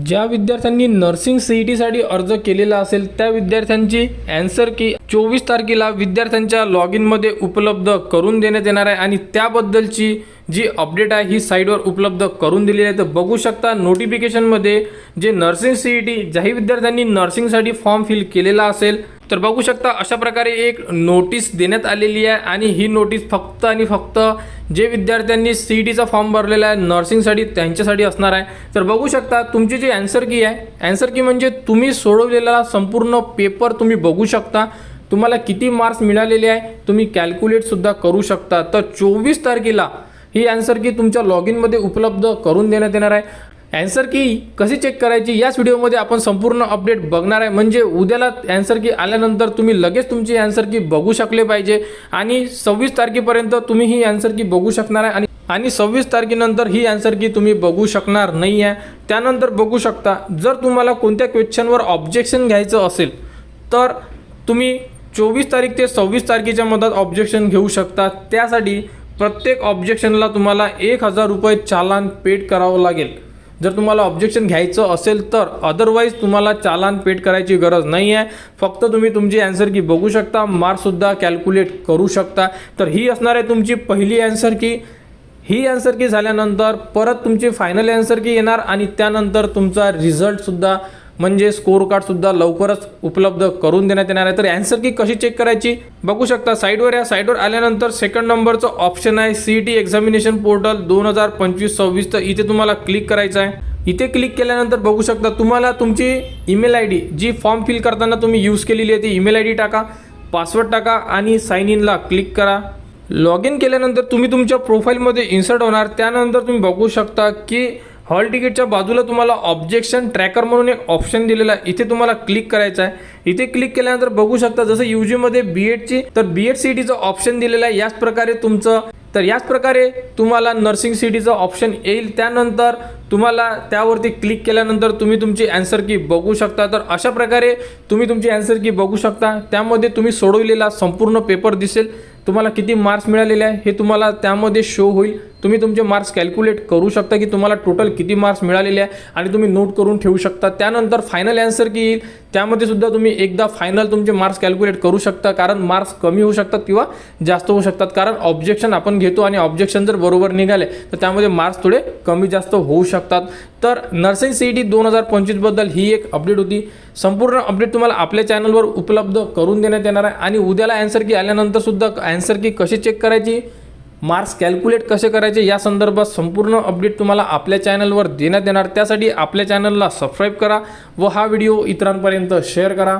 ज्या विद्यार्थ्यांनी नर्सिंग CETसाठी अर्ज केलेला असेल त्या विद्यार्थ्यांची ॲन्सर की 24 तारखेला विद्यार्थ्यांच्या लॉग इनमध्ये उपलब्ध करून देण्यात येणार आहे आणि त्याबद्दलची जी अपडेट आहे ही साईटवर उपलब्ध करून दिलेली आहे। तर बघू शकता नोटिफिकेशनमध्ये जे नर्सिंग CET ज्याही विद्यार्थ्यांनी नर्सिंगसाठी फॉर्म फिल केलेला असेल तर बघू शकता अशा प्रकारे एक नोटीस देण्यात आलेली आहे आणि ही नोटीस फक्त आणि फक्त जे विद्यार्थ्यांनी CETचा फॉर्म भरलेला आहे नर्सिंगसाठी त्यांच्यासाठी असणार आहे। तर बघू शकता तुमची जी ॲन्सर की आहे, ॲन्सर की म्हणजे तुम्ही सोडवलेला संपूर्ण पेपर तुम्ही बघू शकता, तुम्हाला किती मार्क्स मिळालेले आहे तुम्ही कॅल्क्युलेटसुद्धा करू शकता। तर 24 तारखेला ही ॲन्सर की तुमच्या लॉग इनमध्ये उपलब्ध करून देण्यात येणार आहे। ॲन्सर की कशी चेक करायची याच व्हिडिओमध्ये आपण संपूर्ण अपडेट बघणार आहे, म्हणजे उद्याला ॲन्सर की आल्यानंतर तुम्ही लगेच तुमची ॲन्सर की बघू शकले पाहिजे आणि 26 तारखेपर्यंत तुम्ही ही ॲन्सर की बघू शकणार आहे आणि 26 तारखेनंतर ही ॲन्सर की तुम्ही बघू शकणार नाही आहे। त्यानंतर बघू शकता जर तुम्हाला कोणत्या क्वेश्चनवर ऑब्जेक्शन घ्यायचं असेल तर तुम्ही 24 तारीख ते 26 तारखेच्या मधात ऑब्जेक्शन घेऊ शकता। त्यासाठी प्रत्येक ऑब्जेक्शनला तुम्हाला 1000 रुपये चालान पेड करावं लागेल जर तुम्हाला ऑब्जेक्शन घ्यायचं असेल तर। अदरवाईज तुम्हाला चालान पेड करायची गरज नाही आहे, फक्त तुम्ही तुमची ॲन्सर की बघू शकता, मार्क्ससुद्धा कॅल्क्युलेट करू शकता। तर ही असणार आहे तुमची पहिली ॲन्सर की। ही ॲन्सर की झाल्यानंतर परत तुमची फायनल ॲन्सर की येणार आणि त्यानंतर तुमचा रिझल्टसुद्धा म्हणजे स्कोर कार्डसुद्धा लवकरच उपलब्ध करून देण्यात येणार आहे। तर ॲन्सर की कशी चेक करायची बघू शकता साईटवर। या साईटवर आल्यानंतर सेकंड नंबरचं ऑप्शन आहे CET एक्झामिनेशन पोर्टल 2025-26। तर इथे तुम्हाला क्लिक करायचं आहे। इथे क्लिक केल्यानंतर बघू शकता तुम्हाला तुमची ईमेल ID जी फॉर्म फिल करताना तुम्ही यूज केलेली आहे ती ईमेल ID टाका, पासवर्ड टाका आणि साइन इनला क्लिक करा। लॉग इन केल्यानंतर तुम्ही तुमच्या प्रोफाईलमध्ये इन्सर्ट होणार। त्यानंतर तुम्ही बघू शकता की हॉल तिकीटच्या बाजूला तुम्हाला ऑब्जेक्शन ट्रॅकर म्हणून एक ऑप्शन दिलेला आहे, इथे तुम्हाला क्लिक करायचं आहे। इथे क्लिक केल्यानंतर बघू शकता जसं UGमध्ये BEdची तर BEd CETचं ऑप्शन दिलेलं आहे, याच प्रकारे तुम्हाला नर्सिंग CETचं ऑप्शन येईल। त्यानंतर तुम्हाला त्यावरती क्लिक केल्यानंतर तुम्ही तुमची ॲन्सर की बघू शकता। तर अशा प्रकारे तुम्ही तुमची ॲन्सर की बघू शकता, त्यामध्ये तुम्ही सोडवलेला संपूर्ण पेपर दिसेल, तुम्हाला किती मार्क्स मिळालेले आहे हे तुम्हाला त्यामध्ये शो होईल। तुम्ही तुमचे मार्क्स कॅल्क्युलेट करू शकता की तुम्हाला टोटल किती मार्क्स मिळालेले आहे आणि तुम्ही नोट करून ठेवू शकता। त्यानंतर फायनल ॲन्सर की येईल, त्यामध्ये सुद्धा तुम्ही एकदा फायनल तुमचे मार्क्स कॅल्क्युलेट करू शकता, कारण मार्क्स कमी होऊ शकतात किंवा जास्त होऊ शकतात, कारण ऑब्जेक्शन आपण घेतो आणि ऑब्जेक्शन जर बरोबर निघाले तर त्यामध्ये मार्क्स थोडे कमी जास्त होऊ शकतात। तर नर्सिंग CET 2025 बद्दल ही एक अपडेट होती। संपूर्ण अपडेट तुम्हाला आपल्या चॅनलवर उपलब्ध करून देण्यात येणार आहे आणि उद्याला ॲन्सर की आल्यानंतर सुद्धा ॲन्सर की कशी चेक करायची, मार्क्स कॅल्क्युलेट कसे करायचे या संदर्भात संपूर्ण अपडेट तुम्हाला आपल्या चॅनलवर देण्यात येणार। त्यासाठी आपल्या चॅनलला सबस्क्राईब करा व हा व्हिडिओ इतरांपर्यंत शेअर करा।